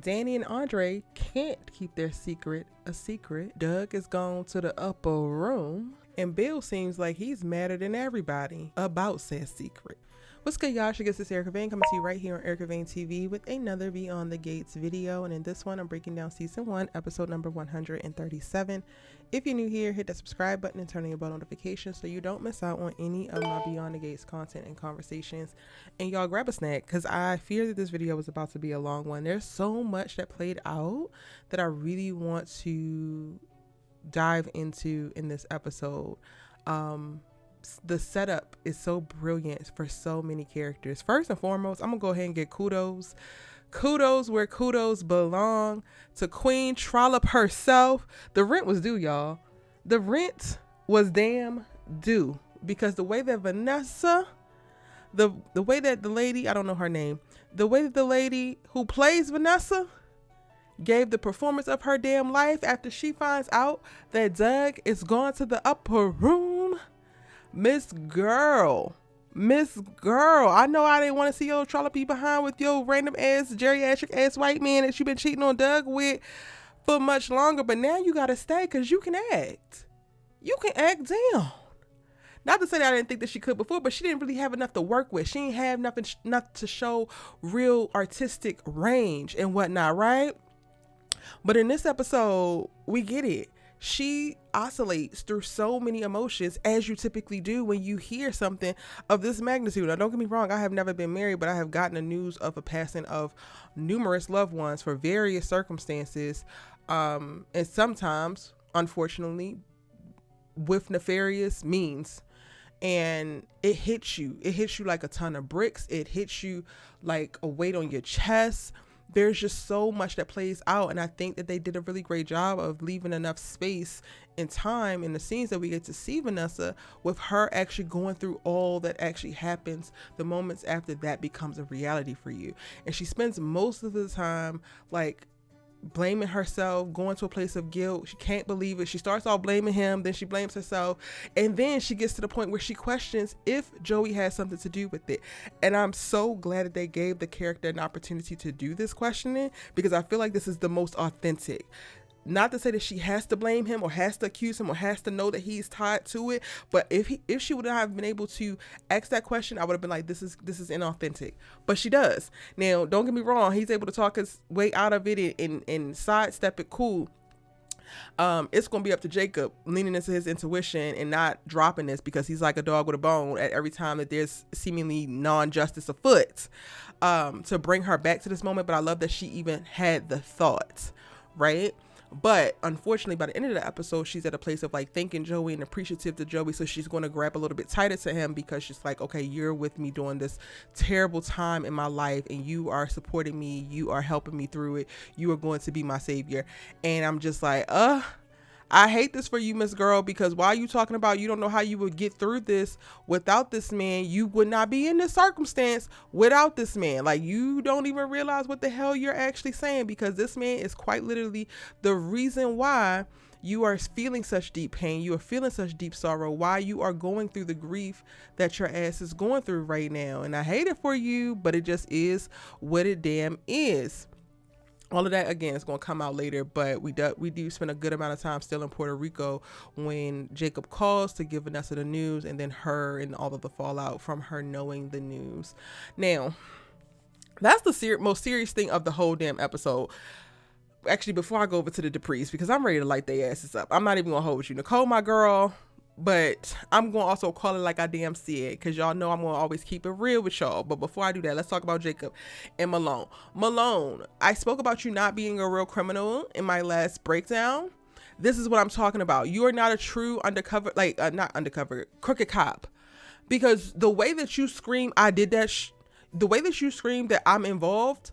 Dani and Andre can't keep their secret a secret. Doug is gone to the upper room, and Bill seems like he's madder than everybody about said secret. What's good, y'all? This is Erica Vane coming to you right here on Erica Vane TV with another Beyond the Gates video. And in this one, I'm breaking down season 1, episode number 137. If you're new here, hit that subscribe button and turn on your bell notifications so you don't miss out on any of my Beyond the Gates content and conversations. And y'all grab a snack because I fear that this video is about to be a long one. There's so much that played out that I really want to dive into in this episode. The setup is so brilliant for so many characters. First and foremost, I'm gonna go ahead and get kudos where kudos belong to Queen Trollop herself. The rent was due, y'all. The rent was damn due, because the way that Vanessa, the way that the lady, I don't know her name, the way that the lady who plays Vanessa gave the performance of her damn life after she finds out that Doug is going to the upper room. Miss Girl, I know I didn't want to see your trollopy behind with your random ass geriatric ass white man that you been cheating on Doug with for much longer, but now you gotta stay because you can act down. Not to say that I didn't think that she could before, but she didn't really have enough to work with. She didn't have enough to show real artistic range and whatnot, right? But in this episode, we get it. She oscillates through so many emotions, as you typically do when you hear something of this magnitude. Now, don't get me wrong, I have never been married, but I have gotten the news of a passing of numerous loved ones for various circumstances, and sometimes, unfortunately, with nefarious means. And it hits you like a ton of bricks. It hits you like a weight on your chest. There's just so much that plays out, and I think that they did a really great job of leaving enough space and time in the scenes that we get to see Vanessa with her actually going through all that actually happens the moments after that becomes a reality for you. And she spends most of the time like blaming herself, going to a place of guilt. She can't believe it. She starts off blaming him, then she blames herself, and then she gets to the point where she questions if Joey has something to do with it. And I'm so glad that they gave the character an opportunity to do this questioning, because I feel like this is the most authentic. Not to say that she has to blame him or has to accuse him or has to know that he's tied to it, but if she would have been able to ask that question, I would have been like, this is inauthentic. But she does. Now, don't get me wrong, he's able to talk his way out of it and sidestep it cool. It's gonna be up to Jacob leaning into his intuition and not dropping this, because he's like a dog with a bone at every time that there's seemingly non-justice afoot, to bring her back to this moment. But I love that she even had the thought, right? But unfortunately, by the end of the episode, she's at a place of like thanking Joey and appreciative to Joey. So she's going to grab a little bit tighter to him, because she's like, okay, you're with me during this terrible time in my life, and you are supporting me. You are helping me through it. You are going to be my savior. And I'm just like, I hate this for you, Miss Girl, because while you talking about you don't know how you would get through this without this man, you would not be in this circumstance without this man. Like, you don't even realize what the hell you're actually saying, because this man is quite literally the reason why you are feeling such deep pain. You are feeling such deep sorrow, why you are going through the grief that your ass is going through right now. And I hate it for you, but it just is what it damn is. All of that, again, is going to come out later, but we do spend a good amount of time still in Puerto Rico when Jacob calls to give Vanessa the news, and then her and all of the fallout from her knowing the news. Now, that's the most serious thing of the whole damn episode. Actually, before I go over to the Duprees, because I'm ready to light their asses up. I'm not even going to hold you. Nicole, my girl, but I'm going to also call it like I damn said, because y'all know I'm going to always keep it real with y'all. But before I do that, let's talk about Jacob and Malone. Malone, I spoke about you not being a real criminal in my last breakdown. This is what I'm talking about. You are not a true undercover, crooked cop. Because the way that you scream, I did that, the way that you scream that I'm involved,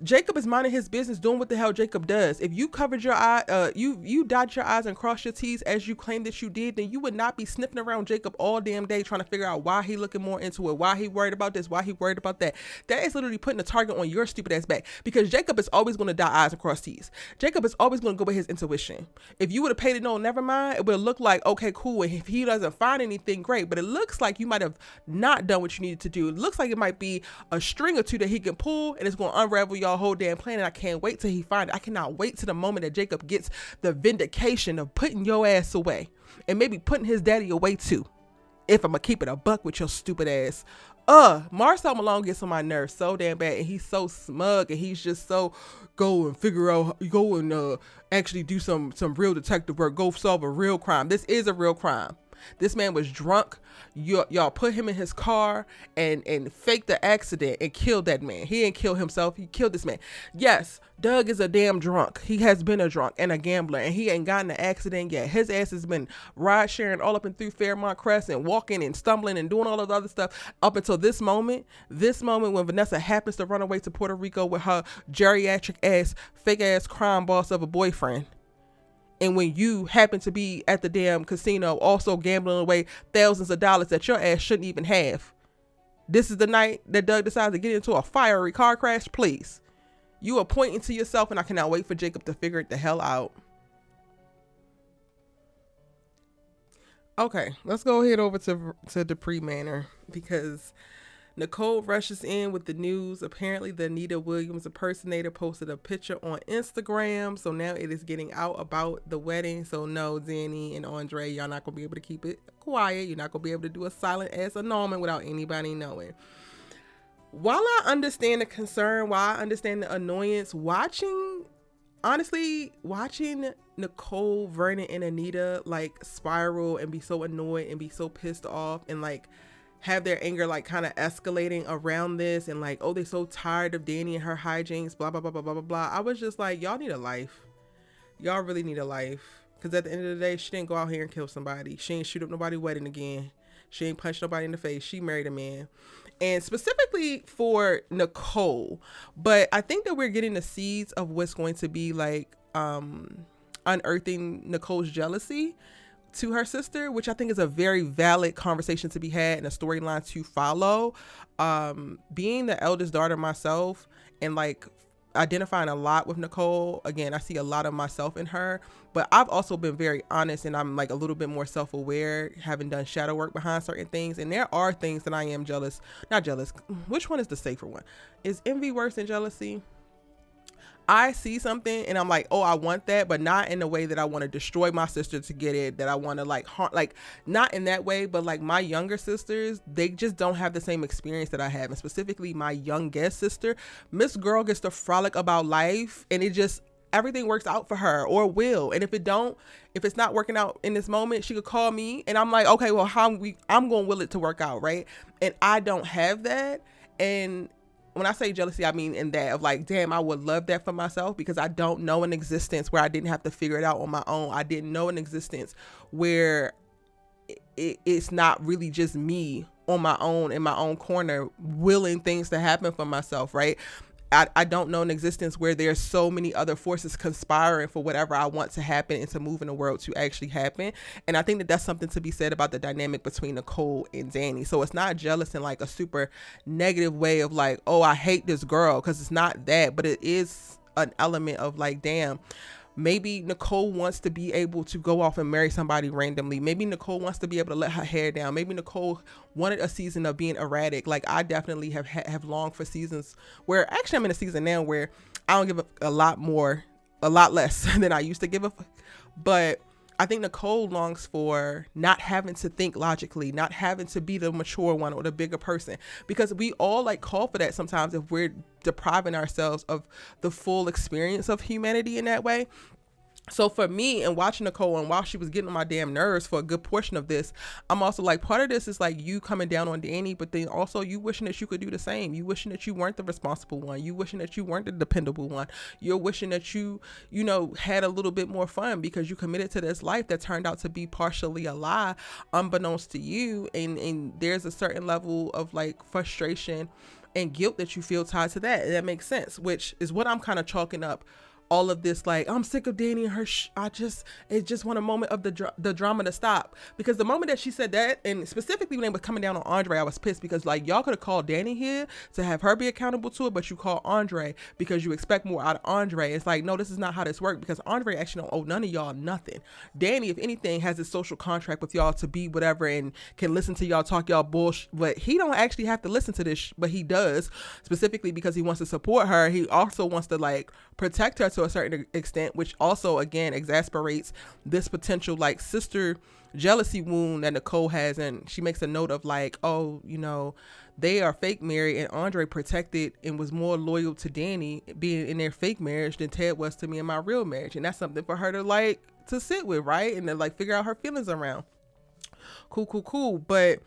Jacob is minding his business, doing what the hell Jacob does. If you covered your eye, you dotted your I's and crossed your T's as you claim that you did, then you would not be sniffing around Jacob all damn day trying to figure out why he looking more into it, why he worried about this, why he worried about that. That is literally putting a target on your stupid ass back, because Jacob is always going to dot I's and cross T's. Jacob is always going to go with his intuition. If you would have paid it no, never mind, it would look like, okay, cool. And if he doesn't find anything, great. But it looks like you might have not done what you needed to do. It looks like it might be a string or two that he can pull, and it's going to unravel y'all y'all whole damn plan, and I can't wait till he find it. I cannot wait to the moment that Jacob gets the vindication of putting your ass away, and maybe putting his daddy away too, if I'm gonna keep it a buck with your stupid ass. Marcel Malone gets on my nerves so damn bad, and he's so smug, and he's just so go and actually do some real detective work, go solve a real crime. This is a real crime. This man was drunk. Y'all put him in his car and faked the accident and killed that man. He didn't kill himself. He killed this man. Yes, Doug is a damn drunk. He has been a drunk and a gambler, and he ain't gotten an accident yet. His ass has been ride sharing all up and through Fairmont Crest and walking and stumbling and doing all of the other stuff up until this moment when Vanessa happens to run away to Puerto Rico with her geriatric ass, fake ass crime boss of a boyfriend. And when you happen to be at the damn casino also gambling away thousands of dollars that your ass shouldn't even have. This is the night that Doug decides to get into a fiery car crash. Please. You are pointing to yourself, and I cannot wait for Jacob to figure it the hell out. Okay, let's go head over to Dupree Manor, because Nicole rushes in with the news. Apparently, the Anita Williams impersonator posted a picture on Instagram. So now it is getting out about the wedding. So no, Dani and Andre, y'all not going to be able to keep it quiet. You're not going to be able to do a silent ass annulment without anybody knowing. While I understand the concern, while I understand the annoyance, watching Nicole, Vernon, and Anita like spiral and be so annoyed and be so pissed off and like have their anger like kind of escalating around this, and like, oh, they're so tired of Dani and her hijinks, blah blah blah blah blah blah blah. I was just like, y'all need a life. Y'all really need a life, because at the end of the day, she didn't go out here and kill somebody. She ain't shoot up nobody's wedding again. She ain't punched nobody in the face. She married a man. And specifically for Nicole, but I think that we're getting the seeds of what's going to be like unearthing Nicole's jealousy to her sister, which I think is a very valid conversation to be had and a storyline to follow. Being the eldest daughter myself and like identifying a lot with Nicole, again, I see a lot of myself in her, but I've also been very honest, and I'm like a little bit more self-aware, having done shadow work behind certain things, and there are things that I am not jealous. Which one is the safer one? Is envy worse than jealousy? I see something and I'm like, oh, I want that, but not in the way that I want to destroy my sister to get it, that I want to like harm, like not in that way, but like my younger sisters, they just don't have the same experience that I have. And specifically my youngest sister, Miss Girl gets to frolic about life, and it just, everything works out for her, or will. And if it's not working out in this moment, she could call me and I'm like, okay, well, I'm going to will it to work out. Right. And I don't have that. And when I say jealousy, I mean in that of like, damn, I would love that for myself, because I don't know an existence where I didn't have to figure it out on my own. I didn't know an existence where it's not really just me on my own in my own corner willing things to happen for myself, right? I don't know an existence where there's so many other forces conspiring for whatever I want to happen and to move in the world to actually happen. And I think that that's something to be said about the dynamic between Nicole and Dani. So it's not jealous in like a super negative way of like, oh, I hate this girl, because it's not that, but it is an element of like, damn, maybe Nicole wants to be able to go off and marry somebody randomly. Maybe Nicole wants to be able to let her hair down. Maybe Nicole wanted a season of being erratic. Like I definitely have longed for seasons where, actually I'm in a season now where I don't give a lot less than I used to give a fuck. But I think Nicole longs for not having to think logically, not having to be the mature one or the bigger person, because we all like call for that sometimes if we're depriving ourselves of the full experience of humanity in that way. So for me, and watching Nicole, and while she was getting on my damn nerves for a good portion of this, I'm also like, part of this is like you coming down on Dani, but then also you wishing that you could do the same. You wishing that you weren't the responsible one. You wishing that you weren't the dependable one. You're wishing that you had a little bit more fun because you committed to this life that turned out to be partially a lie, unbeknownst to you. And there's a certain level of like frustration and guilt that you feel tied to that. And that makes sense, which is what I'm kind of chalking up all of this, like, I'm sick of Dani and her. It just want a moment of the drama to stop. Because the moment that she said that, and specifically when they were coming down on Andre, I was pissed because, like, y'all could have called Dani here to have her be accountable to it, but you call Andre because you expect more out of Andre. It's like, no, this is not how this works, because Andre actually don't owe none of y'all nothing. Dani, if anything, has a social contract with y'all to be whatever and can listen to y'all talk y'all bullshit, but he don't actually have to listen to this, but he does, specifically because he wants to support her. He also wants to, like, protect her to a certain extent, which also, again, exasperates this potential, like, sister jealousy wound that Nicole has. And she makes a note of, like, oh, you know, they are fake married, and Andre protected and was more loyal to Dani being in their fake marriage than Ted was to me in my real marriage. And that's something for her to, like, to sit with, right? And to, like, figure out her feelings around. Cool. But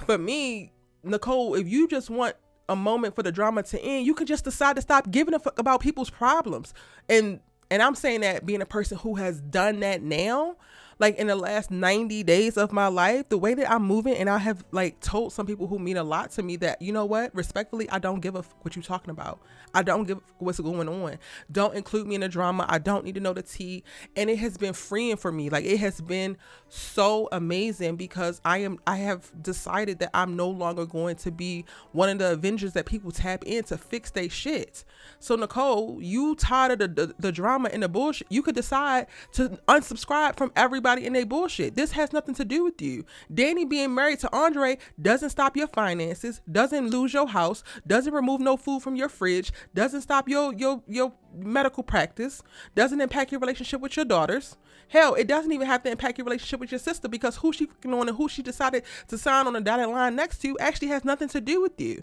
for me, Nicole, if you just want a moment for the drama to end, you can just decide to stop giving a fuck about people's problems. And I'm saying that being a person who has done that now, like, in the last 90 days of my life, the way that I'm moving, and I have, like, told some people who mean a lot to me that, you know what, respectfully, I don't give a fuck what you talking about. I don't give a fuck what's going on. Don't include me in the drama. I don't need to know the tea. And it has been freeing for me. Like, it has been so amazing, because I have decided that I'm no longer going to be one of the Avengers that people tap in to fix their shit. So Nicole, you tired of the drama and the bullshit, you could decide to unsubscribe from everybody in their bullshit. This has nothing to do with you. Dani being married to Andre doesn't stop your finances, doesn't lose your house, doesn't remove no food from your fridge, doesn't stop your medical practice, doesn't impact your relationship with your daughters. Hell, it doesn't even have to impact your relationship with your sister, because who she fucking on and who she decided to sign on the dotted line next to actually has nothing to do with you.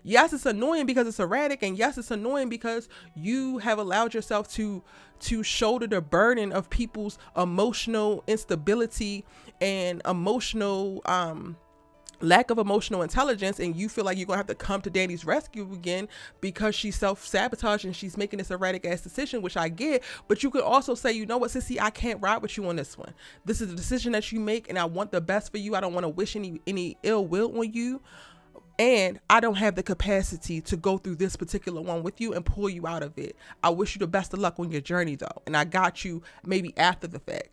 Yes, it's annoying because it's erratic, and yes, it's annoying because you have allowed yourself to shoulder the burden of people's emotional instability and emotional lack of emotional intelligence, and you feel like you're gonna have to come to Dani's rescue again because she's self-sabotaging and she's making this erratic ass decision, which I get. But you could also say, you know what, sissy, I can't ride with you on this one. This is a decision that you make, and I want the best for you. I don't want to wish any ill will on you, and I don't have the capacity to go through this particular one with you and pull you out of it. I wish you the best of luck on your journey, though, and I got you maybe after the fact.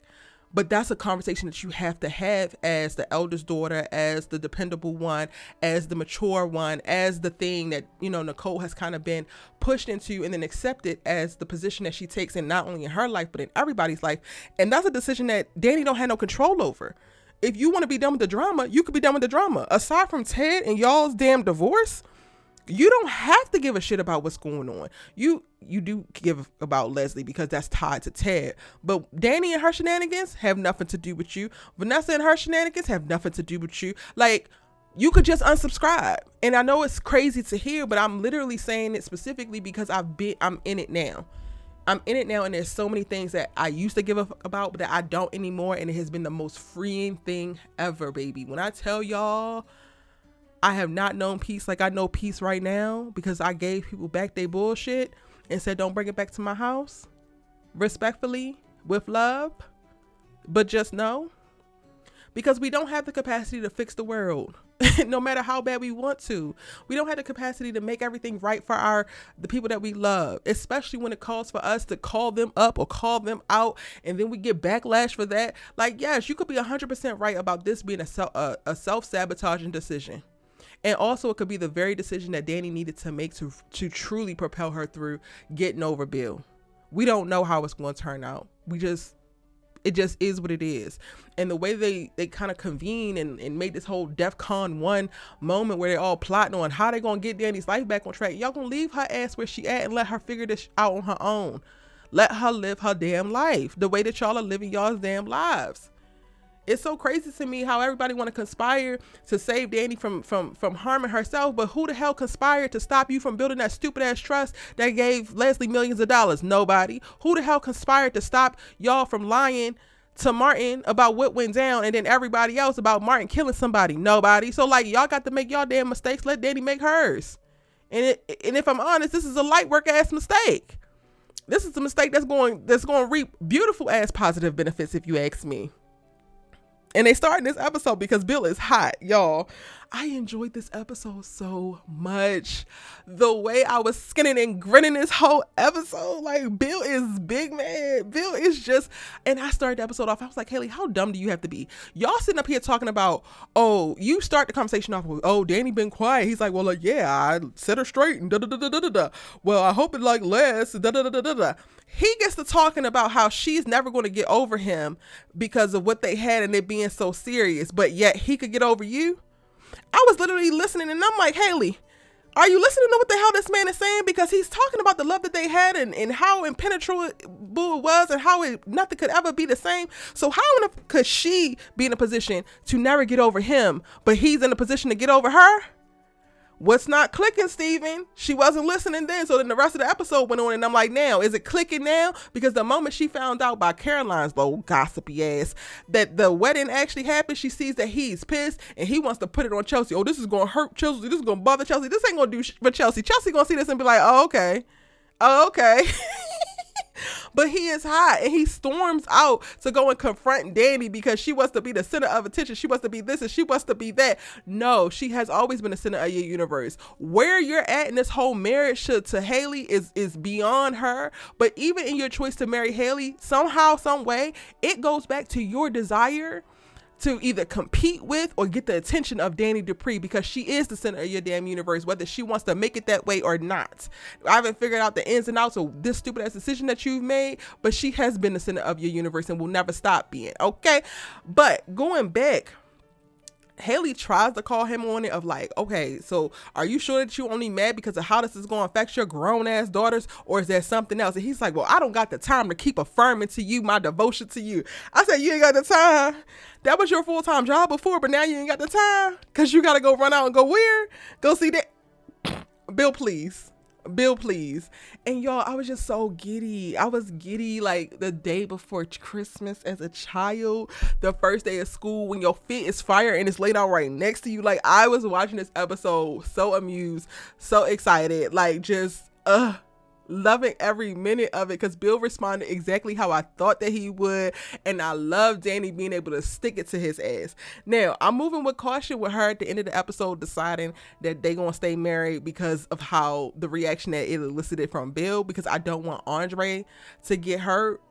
But that's a conversation that you have to have as the eldest daughter, as the dependable one, as the mature one, as the thing that, you know, Nicole has kind of been pushed into and then accepted as the position that she takes in not only in her life, but in everybody's life. And that's a decision that Dani don't have no control over. If you want to be done with the drama, you could be done with the drama. Aside from Ted and y'all's damn divorce, you don't have to give a shit about what's going on. You do give about Leslie because that's tied to Ted. But Dani and her shenanigans have nothing to do with you. Vanessa and her shenanigans have nothing to do with you. Like, you could just unsubscribe. And I know it's crazy to hear, but I'm literally saying it specifically because I'm in it now. I'm in it now, and there's so many things that I used to give a fuck about, but that I don't anymore. And it has been the most freeing thing ever, baby. When I tell y'all, I have not known peace like I know peace right now, because I gave people back their bullshit and said, don't bring it back to my house. Respectfully, with love, but just know, because we don't have the capacity to fix the world. No matter how bad we want to. We don't have the capacity to make everything right for the people that we love, especially when it calls for us to call them up or call them out, and then we get backlash for that. Like, yes, you could be 100% right about this being a self-sabotaging decision. And also, it could be the very decision that Dani needed to make to truly propel her through getting over Bill. We don't know how it's going to turn out. It just is what it is. And the way they kind of convene and made this whole DEFCON 1 moment where they're all plotting on how they going to get Dani's life back on track. Y'all going to leave her ass where she at and let her figure this out on her own. Let her live her damn life the way that y'all are living y'all's damn lives. It's so crazy to me how everybody want to conspire to save Dani from harming herself, but who the hell conspired to stop you from building that stupid ass trust that gave Leslie millions of dollars? Nobody. Who the hell conspired to stop y'all from lying to Martin about what went down, and then everybody else about Martin killing somebody? Nobody. So, like, y'all got to make y'all damn mistakes. Let Dani make hers. And if I'm honest, this is a light work ass mistake. This is a mistake that's going to reap beautiful ass positive benefits, if you ask me. And they started this episode because Bill is hot, y'all. I enjoyed this episode so much. The way I was skinning and grinning this whole episode, like Bill is big man. Bill is just, and I started the episode off, I was like, Haley, how dumb do you have to be? Y'all sitting up here talking about, oh, you start the conversation off with, oh, Dani been quiet. He's like, well, like, yeah, I set her straight and da-da-da-da-da-da. Well, I hope it like lasts, da-da-da-da-da-da. He gets to talking about how she's never going to get over him because of what they had and it being so serious, but yet he could get over you. I was literally listening and I'm like, Haley, are you listening to what the hell this man is saying? Because he's talking about the love that they had and how impenetrable it was and how nothing could ever be the same. So how could she be in a position to never get over him, but he's in a position to get over her? What's not clicking, Steven? She wasn't listening then. So then the rest of the episode went on and I'm like, now, is it clicking now? Because the moment she found out by Caroline's little gossipy ass that the wedding actually happened, she sees that he's pissed and he wants to put it on Chelsea. Oh, this is going to hurt Chelsea. This is going to bother Chelsea. This ain't going to do shit for Chelsea. Chelsea going to see this and be like, oh, okay. Oh, okay. But he is hot and he storms out to go and confront Dani because she wants to be the center of attention. She wants to be this and she wants to be that. No, she has always been the center of your universe. Where you're at in this whole marriage to Haley is beyond her. But even in your choice to marry Haley, somehow, some way, it goes back to your desire to either compete with or get the attention of Dani Dupree because she is the center of your damn universe, whether she wants to make it that way or not. I haven't figured out the ins and outs of this stupid ass decision that you've made, but she has been the center of your universe and will never stop being, okay? But going back, Haley tries to call him on it of like, okay, so are you sure that you only mad because of how this is going to affect your grown ass daughters, or is there something else? And he's like, well, I don't got the time to keep affirming to you my devotion to you. I said, you ain't got the time. That was your full-time job before, but now you ain't got the time because you got to go run out and go where? Go see that. Bill, please. And y'all, I was just so giddy. I was giddy like the day before Christmas as a child, the first day of school when your fit is fire and it's laid out right next to you. Like, I was watching this episode so amused, so excited, like just loving every minute of it because Bill responded exactly how I thought that he would, and I love Dani being able to stick it to his ass. Now, I'm moving with caution with her at the end of the episode deciding that they gonna stay married because of how the reaction that it elicited from Bill, because I don't want Andre to get hurt.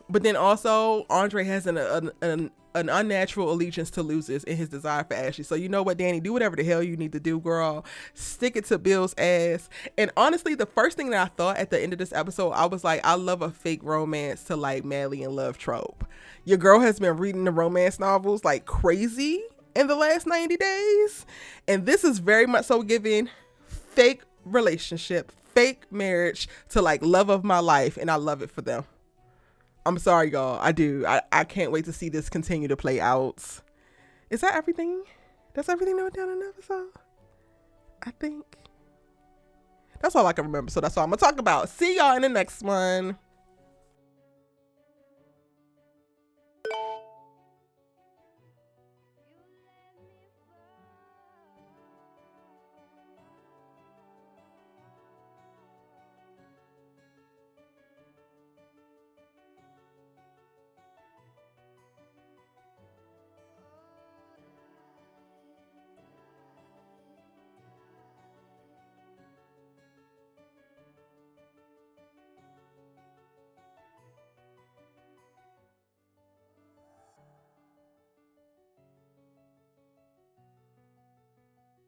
But then also, Andre has an unnatural allegiance to losers in his desire for Ashley. So you know what, Dani, do whatever the hell you need to do, girl. Stick it to Bill's ass. And honestly, the first thing that I thought at the end of this episode, I was like, I love a fake romance to like madly in love trope. Your girl has been reading the romance novels like crazy in the last 90 days. And this is very much so giving fake relationship, fake marriage to like love of my life. And I love it for them. I'm sorry, y'all. I do. I can't wait to see this continue to play out. Is that everything? That's everything that went down in the episode? I think. That's all I can remember. So that's all I'm going to talk about. See y'all in the next one.